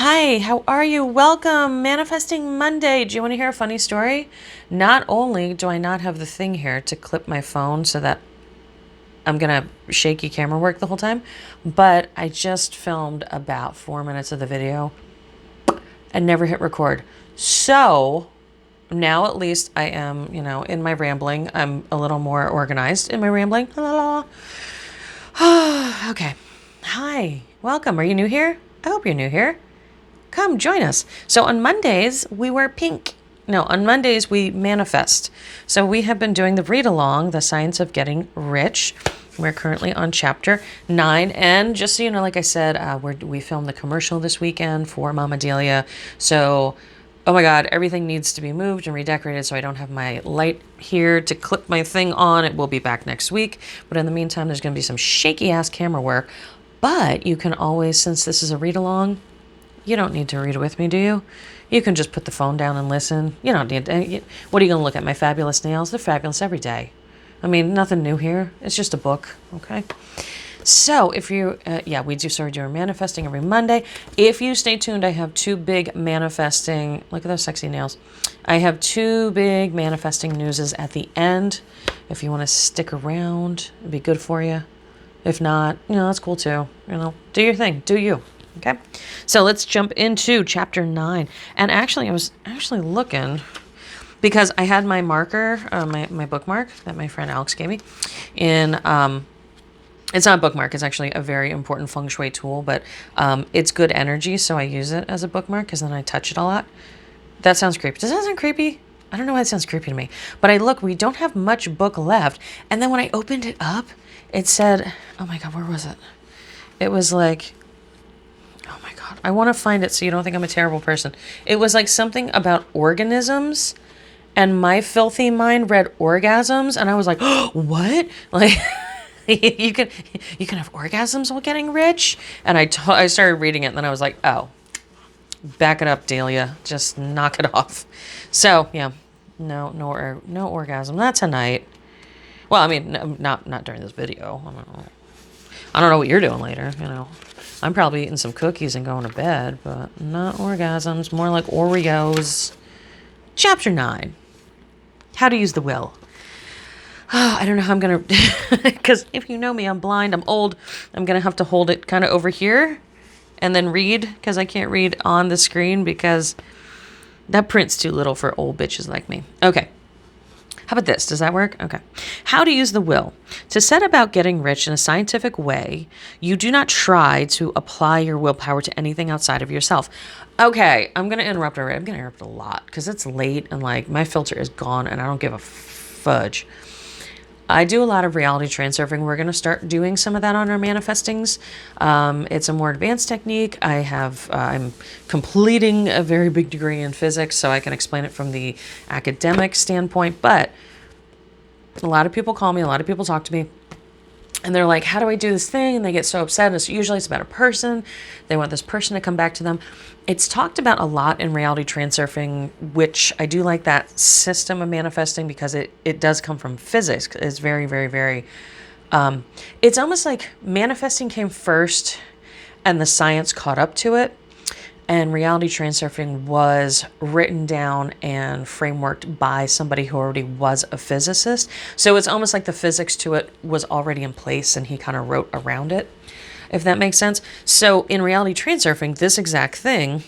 Hi, how are you? Welcome, Manifesting Monday. Do you want to hear a funny story? Not only do I not have the thing here to clip my phone so that I'm going to shaky camera work the whole time, but I just filmed about 4 minutes of the video and never hit record. So now at least I am, in my rambling, I'm a little more organized in my rambling. Okay. Hi, welcome. Are you new here? I hope you're new here. Come join us. So on Mondays, we wear pink. No, on Mondays, we manifest. So we have been doing the read along, The Science of Getting Rich. We're currently on chapter 9. And just so you know, like I said, we filmed the commercial this weekend for Moma Delia. So, oh my God, everything needs to be moved and redecorated. So I don't have my light here to clip my thing on. It will be back next week. But in the meantime, there's going to be some shaky ass camera work. But you can always, since this is a read along, you don't need to read with me, do you? You can just put the phone down and listen. You don't need to. What are you going to look at? My fabulous nails? They're fabulous every day. I mean, nothing new here. It's just a book, okay? So if you, we do start doing manifesting every Monday. If you stay tuned, I have two big manifesting, look at those sexy nails. I have two big manifesting newses at the end. If you want to stick around, it'd be good for you. If not, that's cool too. Do your thing. Do you. Okay, so let's jump into chapter 9. And actually, I was looking because I had my marker, my bookmark that my friend Alex gave me. It's not a bookmark. It's actually a very important feng shui tool, but it's good energy, so I use it as a bookmark because then I touch it a lot. That sounds creepy. Does that sound creepy? I don't know why it sounds creepy to me. But we don't have much book left. And then when I opened it up, it said, oh my God, where was it? It was like, oh my God, I want to find it so you don't think I'm a terrible person. It was like something about organisms, and my filthy mind read orgasms, and I was like, oh, what? Like, you can have orgasms while getting rich? And I started reading it, and then I was like, oh, back it up, Delia. Just knock it off. So, yeah, no orgasm. Not tonight. Well, I mean, not during this video. I don't know what you're doing later, I'm probably eating some cookies and going to bed, but not orgasms, more like Oreos. Chapter 9. How to use the will. Oh, I don't know how I'm going to, because if you know me, I'm blind, I'm old. I'm going to have to hold it kind of over here and then read, because I can't read on the screen because that print's too little for old bitches like me. Okay. How about this? Does that work? Okay. How to use the will. To set about getting rich in a scientific way, you do not try to apply your willpower to anything outside of yourself. Okay, I'm going to interrupt already. I'm going to interrupt a lot because it's late and my filter is gone and I don't give a fudge. I do a lot of reality transurfing. We're going to start doing some of that on our manifestings. It's a more advanced technique. I'm completing a very big degree in physics, so I can explain it from the academic standpoint. But a lot of people call me, a lot of people talk to me, and they're like, how do I do this thing? And they get so upset. And usually it's about a person. They want this person to come back to them. It's talked about a lot in reality transurfing, which I do like that system of manifesting because it does come from physics. It's very, very, very, it's almost like manifesting came first and the science caught up to it. And reality transurfing was written down and frameworked by somebody who already was a physicist. So it's almost like the physics to it was already in place and he kind of wrote around it, if that makes sense. So in reality transurfing, this exact thing,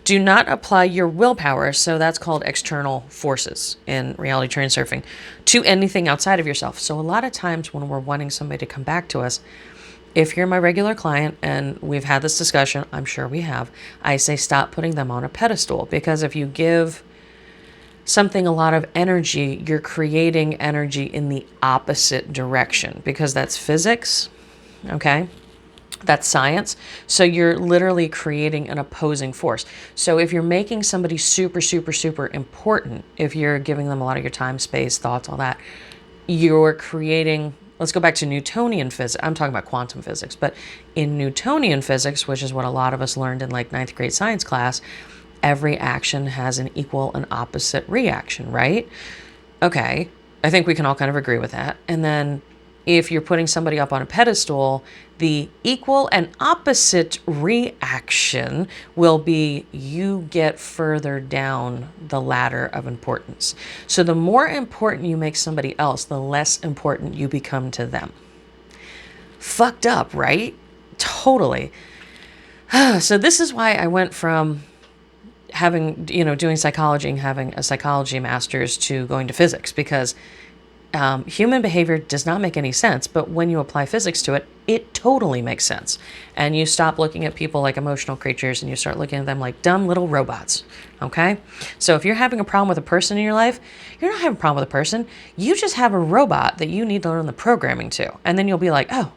do not apply your willpower, so that's called external forces in reality transurfing, to anything outside of yourself. So a lot of times when we're wanting somebody to come back to us, if you're my regular client, and we've had this discussion, I'm sure we have, I say stop putting them on a pedestal, because if you give something a lot of energy, you're creating energy in the opposite direction, because that's physics, okay? That's science. So you're literally creating an opposing force. So if you're making somebody super, super, super important, if you're giving them a lot of your time, space, thoughts, all that, you're creating. Let's go back to Newtonian physics. I'm talking about quantum physics, but in Newtonian physics, which is what a lot of us learned in ninth grade science class, every action has an equal and opposite reaction, right? Okay, I think we can all kind of agree with that. And then if you're putting somebody up on a pedestal, the equal and opposite reaction will be you get further down the ladder of importance. So the more important you make somebody else, the less important you become to them. Fucked up, right? Totally. So this is why I went from having, doing psychology and having a psychology master's to going to physics, because human behavior does not make any sense, but when you apply physics to it, it totally makes sense. And you stop looking at people like emotional creatures and you start looking at them like dumb little robots. Okay? So if you're having a problem with a person in your life, you're not having a problem with a person. You just have a robot that you need to learn the programming to. And then you'll be like, oh,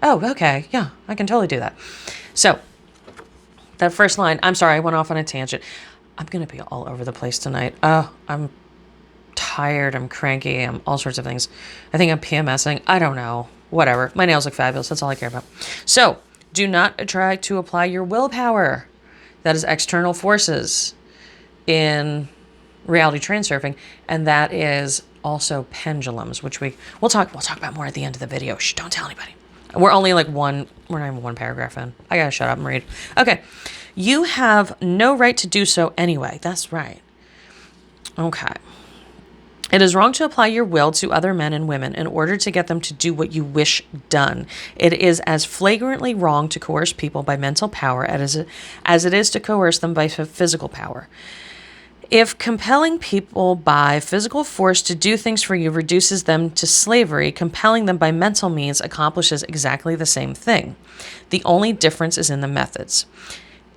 okay. Yeah, I can totally do that. So that first line, I'm sorry, I went off on a tangent. I'm going to be all over the place tonight. Oh, I'm tired. I'm cranky. I'm all sorts of things. I think I'm PMSing. I don't know. Whatever. My nails look fabulous. That's all I care about. So do not try to apply your willpower. That is external forces in reality transurfing. And that is also pendulums, which we'll talk about more at the end of the video. Shh, don't tell anybody. We're not even one paragraph in. I gotta shut up and read. Okay. You have no right to do so anyway. That's right. Okay. It is wrong to apply your will to other men and women in order to get them to do what you wish done. It is as flagrantly wrong to coerce people by mental power as it is to coerce them by physical power. If compelling people by physical force to do things for you reduces them to slavery, compelling them by mental means accomplishes exactly the same thing. The only difference is in the methods.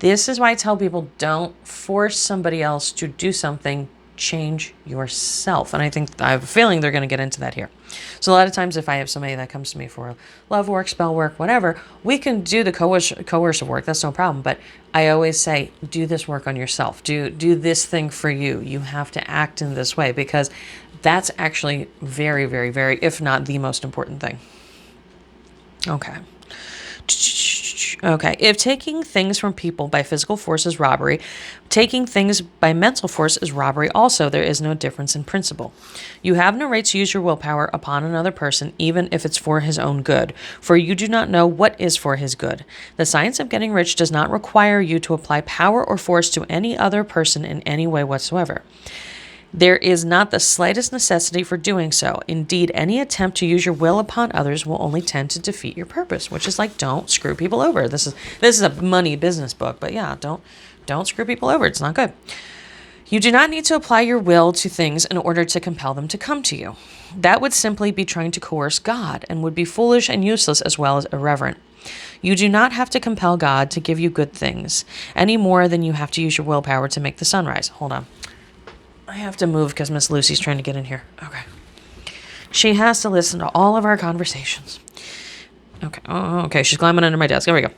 This is why I tell people, don't force somebody else to do something. Change yourself. And I have a feeling they're going to get into that here. So a lot of times if I have somebody that comes to me for love work, spell work, whatever, we can do the coercive work. That's no problem. But I always say, do this work on yourself. Do this thing for you. You have to act in this way, because that's actually very, very, very, if not the most important thing. Okay. Okay. If taking things from people by physical force is robbery, taking things by mental force is robbery also. There is no difference in principle. You have no right to use your willpower upon another person, even if it's for his own good, for you do not know what is for his good. The science of getting rich does not require you to apply power or force to any other person in any way whatsoever. There is not the slightest necessity for doing so. Indeed, any attempt to use your will upon others will only tend to defeat your purpose, which is like, don't screw people over. This is a money business book, but yeah, don't screw people over. It's not good. You do not need to apply your will to things in order to compel them to come to you. That would simply be trying to coerce God and would be foolish and useless as well as irreverent. You do not have to compel God to give you good things any more than you have to use your willpower to make the sun rise. Hold on. I have to move because Miss Lucy's trying to get in here. Okay. She has to listen to all of our conversations. Okay. Oh, okay. She's climbing under my desk. There we go.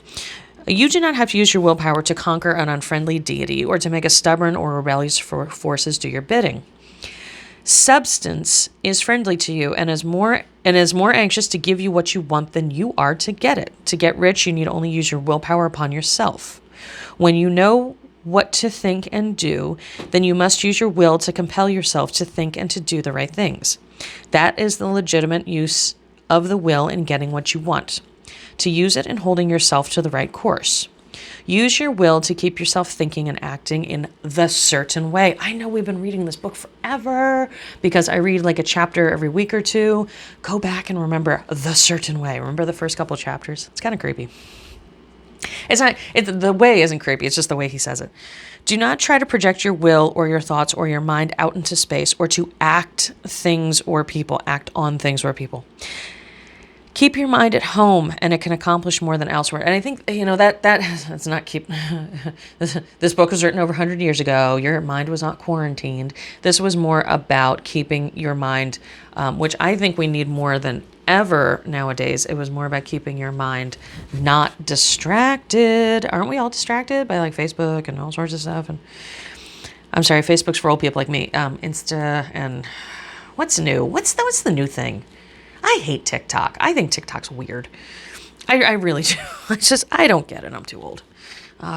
You do not have to use your willpower to conquer an unfriendly deity or to make a stubborn or rebellious forces do your bidding. Substance is friendly to you and is more anxious to give you what you want than you are to get it. To get rich, you need only use your willpower upon yourself. When you know what to think and do, then you must use your will to compel yourself to think and to do the right things. That is the legitimate use of the will in getting what you want. To use it in holding yourself to the right course. Use your will to keep yourself thinking and acting in the certain way. I know we've been reading this book forever because I read like a chapter every week or two. Go back and remember the certain way. Remember the first couple chapters? It's kind of creepy. The way isn't creepy. It's just the way he says it. Do not try to project your will or your thoughts or your mind out into space or to act on things or people. Keep your mind at home and it can accomplish more than elsewhere. And I think, that's not keep, this book was written over 100 years ago. Your mind was not quarantined. This was more about keeping your mind, which I think we need more than ever nowadays. It was more about keeping your mind not distracted. Aren't we all distracted by like Facebook and all sorts of stuff? And I'm sorry, Facebook's for old people like me. Insta and what's new? What's the new thing? I hate TikTok. I think TikTok's weird. I really do. I don't get it. I'm too old.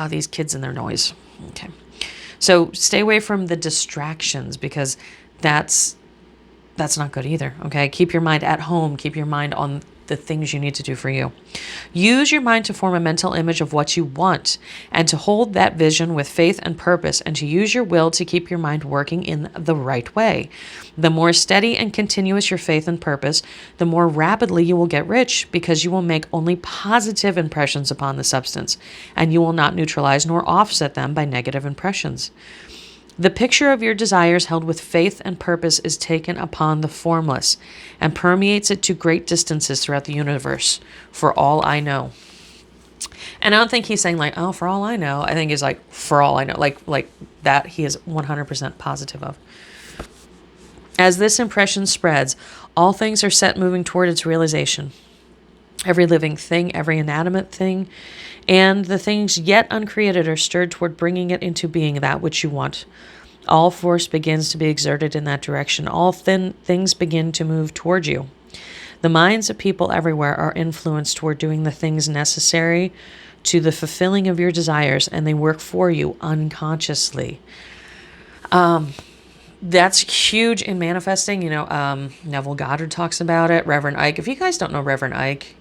These kids and their noise. Okay. So stay away from the distractions because that's that's not good either. Okay. Keep your mind at home. Keep your mind on the things you need to do for you. Use your mind to form a mental image of what you want and to hold that vision with faith and purpose, and to use your will to keep your mind working in the right way. The more steady and continuous your faith and purpose, the more rapidly you will get rich, because you will make only positive impressions upon the substance, and you will not neutralize nor offset them by negative impressions. The picture of your desires held with faith and purpose is taken upon the formless and permeates it to great distances throughout the universe, for all I know. And I don't think he's saying like, oh, for all I know. I think he's like, for all I know, like that he is 100% positive of. As this impression spreads, all things are set moving toward its realization. Every living thing, every inanimate thing, and the things yet uncreated are stirred toward bringing it into being that which you want. All force begins to be exerted in that direction. All things begin to move toward you. The minds of people everywhere are influenced toward doing the things necessary to the fulfilling of your desires, and they work for you unconsciously. That's huge in manifesting. Neville Goddard talks about it. Reverend Ike. If you guys don't know Reverend Ike,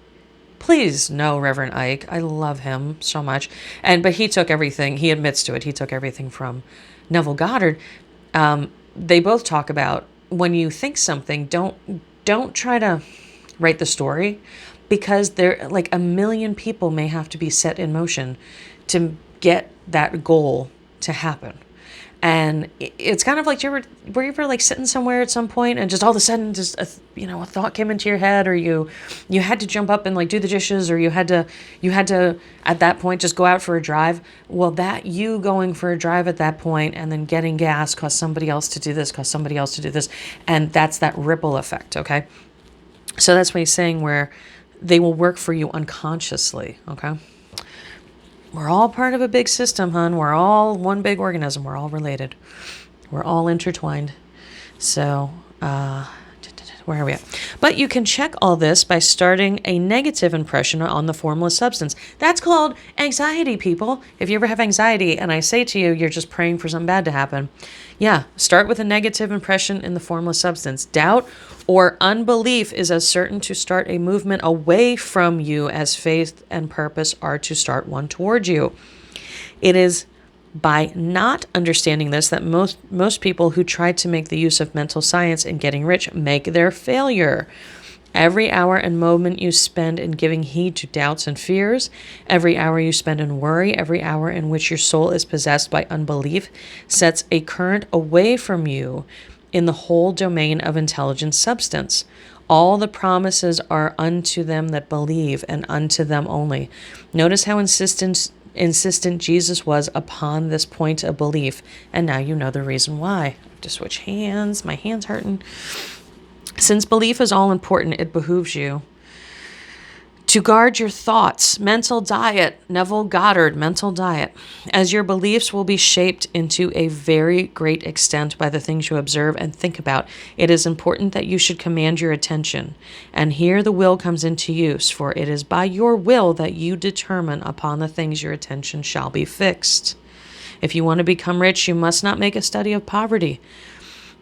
please know Reverend Ike. I love him so much. But he took everything, he admits to it, he took everything from Neville Goddard. They both talk about when you think something, don't try to write the story, because there like a million people may have to be set in motion to get that goal to happen. And it's kind of like, were you ever like sitting somewhere at some point and just all of a sudden just a thought came into your head, or you had to jump up and like do the dishes, or you had to at that point just go out for a drive. Well, that you going for a drive at that point and then getting gas caused somebody else to do this, caused somebody else to do this, and that's that ripple effect. Okay, so that's what he's saying, where they will work for you unconsciously. Okay. We're all part of a big system, hon. We're all one big organism. We're all related. We're all intertwined. So, where are we at? But you can check all this by starting a negative impression on the formless substance. That's called anxiety, people. If you ever have anxiety and I say to you, you're just praying for something bad to happen. Yeah, start with a negative impression in the formless substance. Doubt or unbelief is as certain to start a movement away from you as faith and purpose are to start one toward you. It is by not understanding this that most people who try to make the use of mental science in getting rich make their failure. Every hour and moment you spend in giving heed to doubts and fears, every hour you spend in worry, every hour in which your soul is possessed by unbelief, sets a current away from you in the whole domain of intelligent substance. All the promises are unto them that believe, and unto them only. Notice how insistent Jesus was upon this point of belief, and now you know the reason why. I have to switch hands. My hand's hurting. Since belief is all important, it behooves you to guard your thoughts. Mental diet, Neville Goddard, mental diet, as your beliefs will be shaped into a very great extent by the things you observe and think about. It is important that you should command your attention. And here the will comes into use, for it is by your will that you determine upon the things your attention shall be fixed. If you want to become rich, you must not make a study of poverty.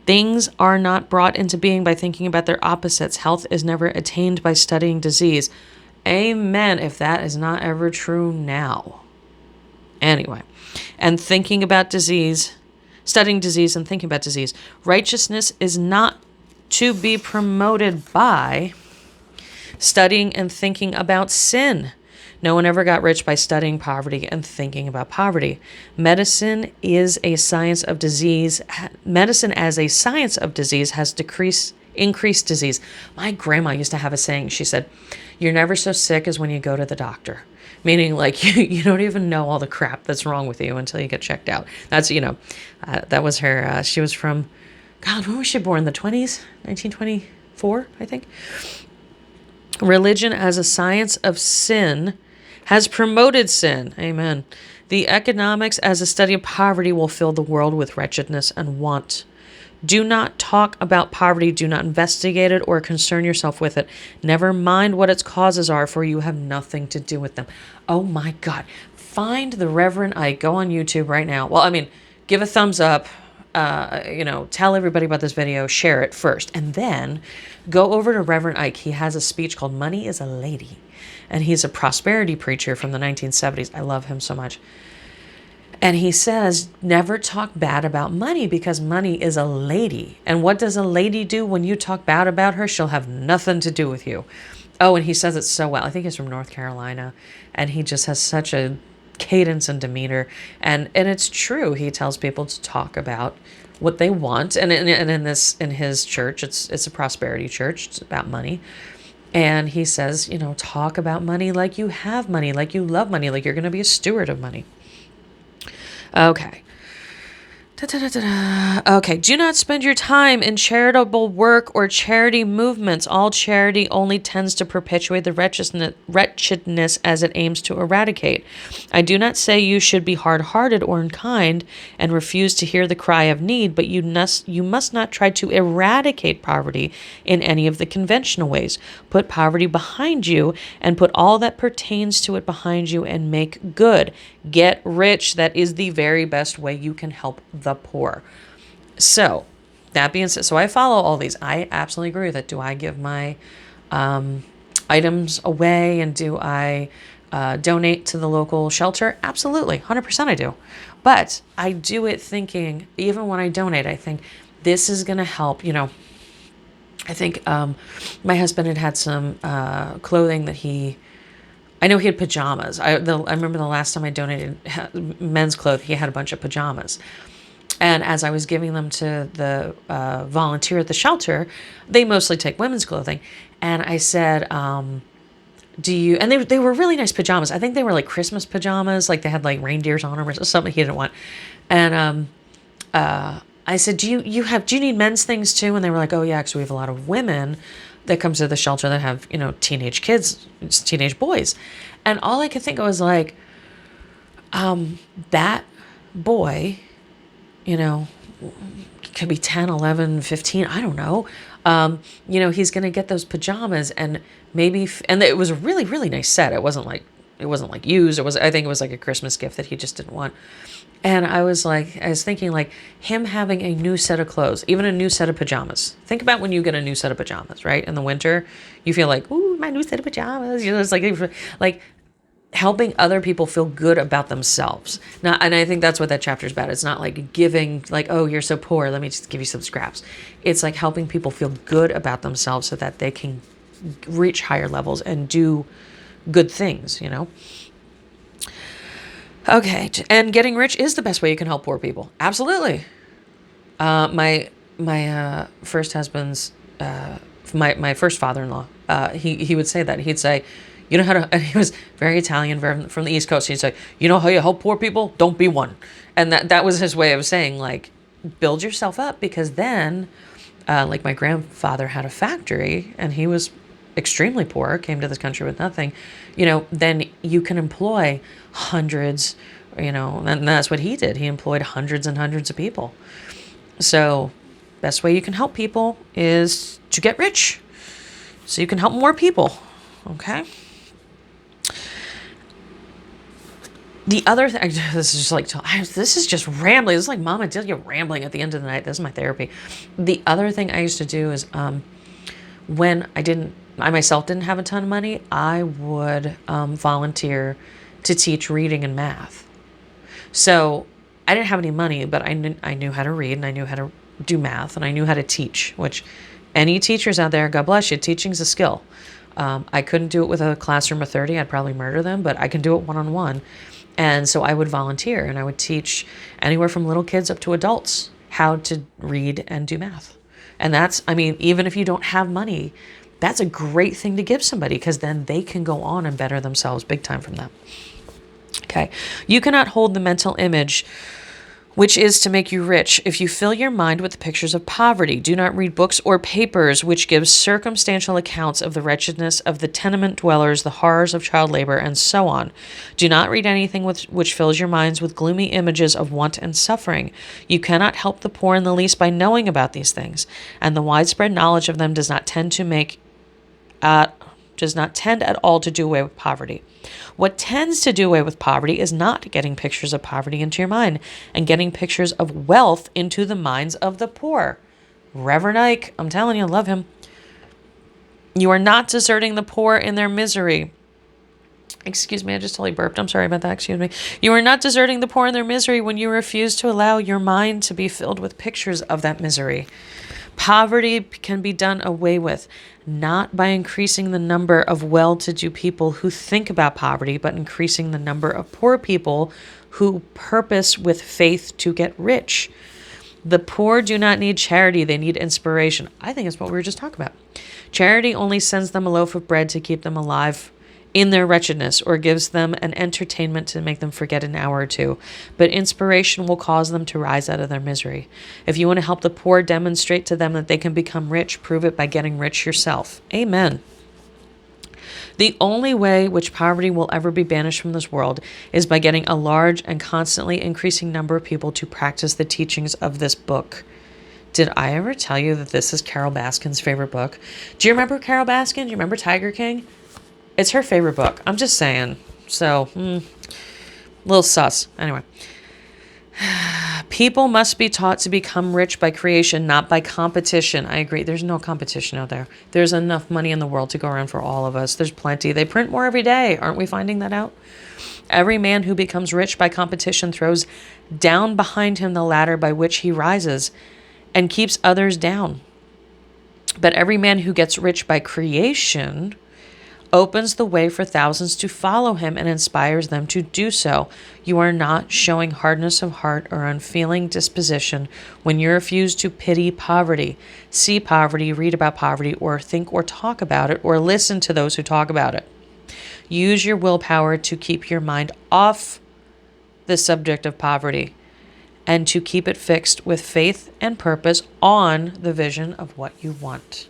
Things are not brought into being by thinking about their opposites. Health is never attained by studying disease. Amen, if that is not ever true now. Anyway, and thinking about disease, studying disease and thinking about disease. Righteousness is not to be promoted by studying and thinking about sin. No one ever got rich by studying poverty and thinking about poverty. Medicine is a science of disease. Medicine as a science of disease has increased disease. My grandma used to have a saying. She said, "You're never so sick as when you go to the doctor." Meaning like you don't even know all the crap that's wrong with you until you get checked out. That's, that was her. She was from, God, when was she born? The 20s? 1924, I think. Religion as a science of sin has promoted sin. Amen. The economics as a study of poverty will fill the world with wretchedness and want. Do not talk about poverty. Do not investigate it or concern yourself with it. Never mind what its causes are, for you have nothing to do with them. Oh my God. Find the Reverend Ike. Go on YouTube right now. Well, give a thumbs up. tell everybody about this video, share it first, and then go over to Reverend Ike. He has a speech called Money is a Lady, and he's a prosperity preacher from the 1970s. I love him so much. And he says, never talk bad about money because money is a lady. And what does a lady do when you talk bad about her? She'll have nothing to do with you. Oh, and he says it so well. I think he's from North Carolina, and he just has such a cadence and demeanor. And it's true. He tells people to talk about what they want. And in his church, it's a prosperity church. It's about money. And he says, talk about money like you have money, like you love money, like you're going to be a steward of money. Okay. Okay, do not spend your time in charitable work or charity movements. All charity only tends to perpetuate the wretchedness as it aims to eradicate. I do not say you should be hard-hearted or unkind and refuse to hear the cry of need, but you must not try to eradicate poverty in any of the conventional ways. Put poverty behind you and put all that pertains to it behind you and make good. Get rich. That is the very best way you can help the poor. So that being said, so I follow all these. I absolutely agree with it. Do I give my items away, and do I donate to the local shelter? Absolutely. 100% I do. But I do it thinking, even when I donate, I think this is going to help. I think my husband had some clothing that I know he had pajamas. I remember the last time I donated men's clothes, he had a bunch of pajamas. And as I was giving them to the volunteer at the shelter, they mostly take women's clothing. And I said, and they were really nice pajamas. I think they were like Christmas pajamas, like they had like reindeers on them or something he didn't want. And I said, do you need men's things too? And they were like, oh yeah, because we have a lot of women that come to the shelter that have, teenage kids, teenage boys. And all I could think of was like, that boy, could be 10, 11, 15, I don't know. He's going to get those pajamas, and maybe, and it was a really, really nice set. It wasn't like used. I think it was like a Christmas gift that he just didn't want. And I was thinking like him having a new set of clothes, even a new set of pajamas. Think about when you get a new set of pajamas, right? In the winter, you feel like, ooh, my new set of pajamas. It's like helping other people feel good about themselves. Now, and I think that's what that chapter is about. It's not like giving, like, oh, you're so poor, let me just give you some scraps. It's like helping people feel good about themselves so that they can reach higher levels and do good things, Okay, and getting rich is the best way you can help poor people. Absolutely. My first husband's, my first father-in-law, he would say that. He'd say, you know how to, and he was very Italian, from the East Coast. He'd say, you know how you help poor people? Don't be one. And that was his way of saying, like, build yourself up, because then, like my grandfather had a factory and he was extremely poor, came to this country with nothing, then you can employ hundreds, and that's what he did. He employed hundreds and hundreds of people. So best way you can help people is to get rich so you can help more people. Okay. The other thing, this is just rambling. This is like Mama Delia rambling at the end of the night. This is my therapy. The other thing I used to do is, when I myself didn't have a ton of money, I would volunteer to teach reading and math. So I didn't have any money, but I knew how to read, and I knew how to do math, and I knew how to teach, which any teachers out there, God bless you, teaching's a skill. I couldn't do it with a classroom of 30. I'd probably murder them, but I can do it one-on-one. And so I would volunteer, and I would teach anywhere from little kids up to adults how to read and do math. And even if you don't have money, that's a great thing to give somebody, because then they can go on and better themselves big time from that. Okay. You cannot hold the mental image which is to make you rich if you fill your mind with the pictures of poverty. Do not read books or papers which give circumstantial accounts of the wretchedness of the tenement dwellers, the horrors of child labor, and so on. Do not read anything which fills your minds with gloomy images of want and suffering. You cannot help the poor in the least by knowing about these things, and the widespread knowledge of them does not tend to make does not tend at all to do away with poverty. What tends to do away with poverty is not getting pictures of poverty into your mind and getting pictures of wealth into the minds of the poor. Reverend Ike, I'm telling you, I love him. You are not deserting the poor in their misery. Excuse me, I just totally burped. I'm sorry about that. Excuse me. You are not deserting the poor in their misery when you refuse to allow your mind to be filled with pictures of that misery. Poverty can be done away with, not by increasing the number of well-to-do people who think about poverty, but increasing the number of poor people who purpose with faith to get rich. The poor do not need charity, they need inspiration. I think it's what we were just talking about. Charity only sends them a loaf of bread to keep them alive in their wretchedness, or gives them an entertainment to make them forget an hour or two. But inspiration will cause them to rise out of their misery. If you want to help the poor, demonstrate to them that they can become rich, prove it by getting rich yourself. Amen. The only way which poverty will ever be banished from this world is by getting a large and constantly increasing number of people to practice the teachings of this book. Did I ever tell you that this is Carol Baskin's favorite book? Do you remember Carol Baskin? Do you remember Tiger King? It's her favorite book. I'm just saying. So, a little sus. Anyway. People must be taught to become rich by creation, not by competition. I agree. There's no competition out there. There's enough money in the world to go around for all of us. There's plenty. They print more every day. Aren't we finding that out? Every man who becomes rich by competition throws down behind him the ladder by which he rises and keeps others down. But every man who gets rich by creation opens the way for thousands to follow him and inspires them to do so. You are not showing hardness of heart or unfeeling disposition when you refuse to pity poverty, see poverty, read about poverty, or think or talk about it, or listen to those who talk about it. Use your willpower to keep your mind off the subject of poverty and to keep it fixed with faith and purpose on the vision of what you want.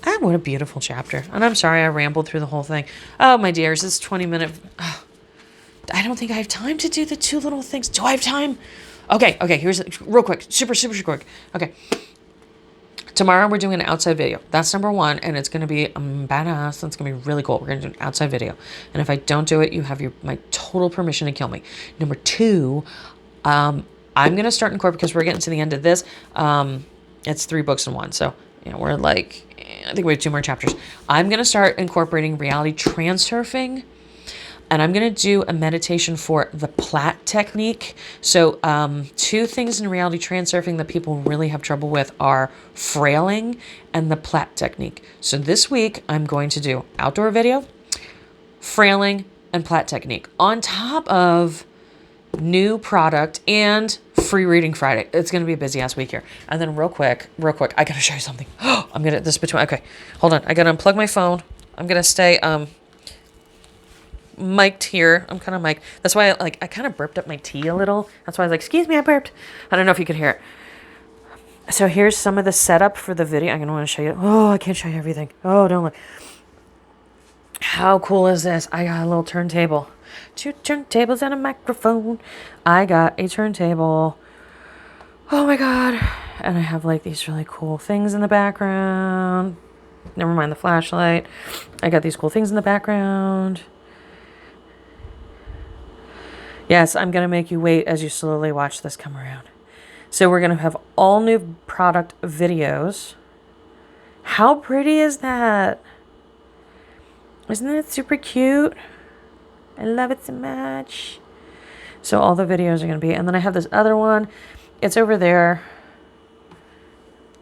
Ah, what a beautiful chapter. And I'm sorry I rambled through the whole thing. Oh, my dears, this 20-minute... I don't think I have time to do the two little things. Do I have time? Okay, here's... Real quick. Super quick. Okay. Tomorrow we're doing an outside video. That's number one, and it's going to be badass. That's going to be really cool. We're going to do an outside video. And if I don't do it, you have my total permission to kill me. Number two, I'm going to start incorporating, because we're getting to the end of this. It's 3 books in one, so... we're like, I think we have 2 more chapters. I'm going to start incorporating reality transurfing, and I'm going to do a meditation for the plait technique. So 2 things in reality transurfing that people really have trouble with are frailing and the plait technique. So this week, I'm going to do outdoor video, frailing, and plait technique on top of new product and free reading Friday. It's going to be a busy ass week here. And then real quick, I got to show you something. I'm going to, this between, okay, hold on. I got to unplug my phone. I'm going to stay, mic'd here. I'm kind of mic'd. That's why I kind of burped up my tea a little. That's why I was like, excuse me, I burped. I don't know if you could hear it. So here's some of the setup for the video. I'm going to want to show you. Oh, I can't show you everything. Oh, don't look. How cool is this? I got a little turntable. 2 turntables and a microphone. I got a turntable. Oh my god. And I have like these really cool things in the background. Never mind the flashlight. I got these cool things in the background. Yes, I'm going to make you wait as you slowly watch this come around. So we're going to have all new product videos. How pretty is that? Isn't that super cute? I love it so much. So all the videos are going to be... And then I have this other one. It's over there.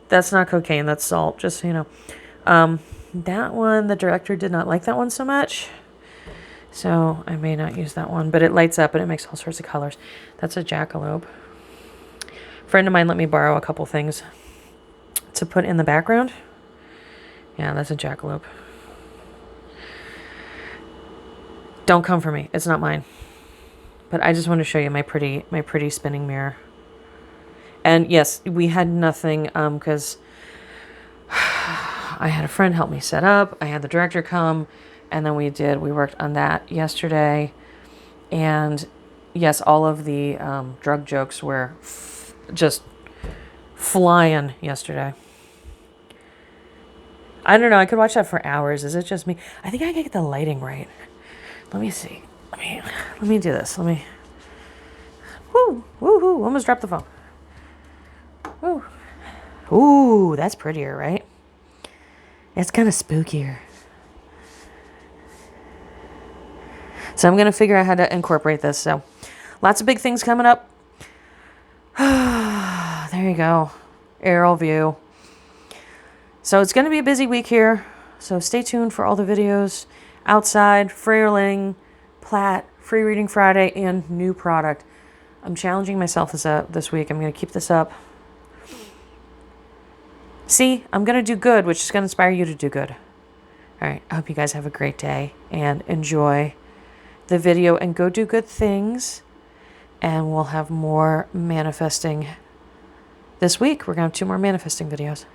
That's not cocaine. That's salt. Just so you know. That one, the director did not like that one so much. So I may not use that one. But it lights up and it makes all sorts of colors. That's a jackalope. A friend of mine let me borrow a couple things to put in the background. Yeah, that's a jackalope. Don't come for me. It's not mine. But I just want to show you my pretty spinning mirror. And yes, we had nothing because I had a friend help me set up. I had the director come, and then we worked on that yesterday. And yes, all of the drug jokes were just flying yesterday. I don't know. I could watch that for hours. Is it just me? I think I can get the lighting right. Let me see. Let me do this. Let me. Woo, woohoo! Almost dropped the phone. Ooh, ooh, that's prettier, right? It's kind of spookier. So I'm gonna figure out how to incorporate this. So, lots of big things coming up. There you go. Aerial view. So it's gonna be a busy week here. So stay tuned for all the videos outside, Freyerling, Platt, Free Reading Friday, and new product. I'm challenging myself this week. I'm going to keep this up. See, I'm going to do good, which is going to inspire you to do good. All right. I hope you guys have a great day and enjoy the video and go do good things. And we'll have more manifesting this week. We're going to have 2 more manifesting videos.